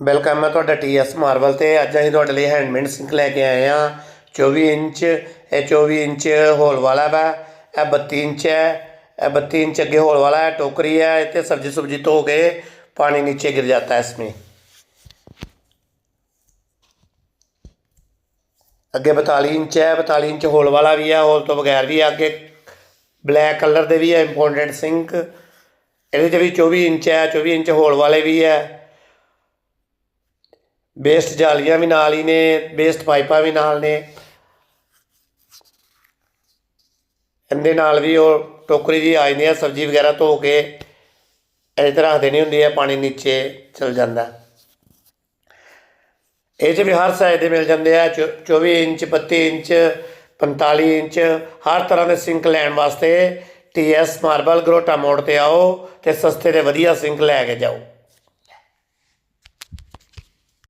Welcome ਮੈਂ ਤੁਹਾਡਾ TS marble ਤੇ ਅੱਜ ਅਸੀਂ ਤੁਹਾਡੇ ਲਈ ਹੈਂਡਮੇਡ ਸਿੰਕ ਲੈ ਕੇ ਆਏ ਹਾਂ 24 ਇੰਚ। ਇਹ 24 ਇੰਚ ਹੋਲ वाला वा। ਇਹ 32 इंच है। ਇਹ 32 इंच अगे होल वाला है। टोकरी है, इतने सब्जी सुब्जी धो के पानी नीचे गिर जाता है इसमें। अगे 42 इंच है। 42 इंच होल वाला भी है, होल तो बगैर भी है। अगे ब्लैक कलर के भी है इंपोर्टेंट सिंक। ये भी 24 इंच है। 24 इंच होल वाले भी है। बेस्ट जालियां भी नाल ही ने, बेस्ट पाइपा भी नाल ने। इहदे नाल भी वो टोकरी जी आ जाती है, सब्जी वगैरह धो के इस रख देनी होंदी है, पानी नीचे चल जाता। ये भी हर साइज के मिल जाते हैं। 24 इंच 32 इंच 45 इंच हर तरह के सिंक लैन वास्ते TS मार्बल घरोटा मोड़ ते आओ तो सस्ते ते वधिया सिंक लैके जाओ।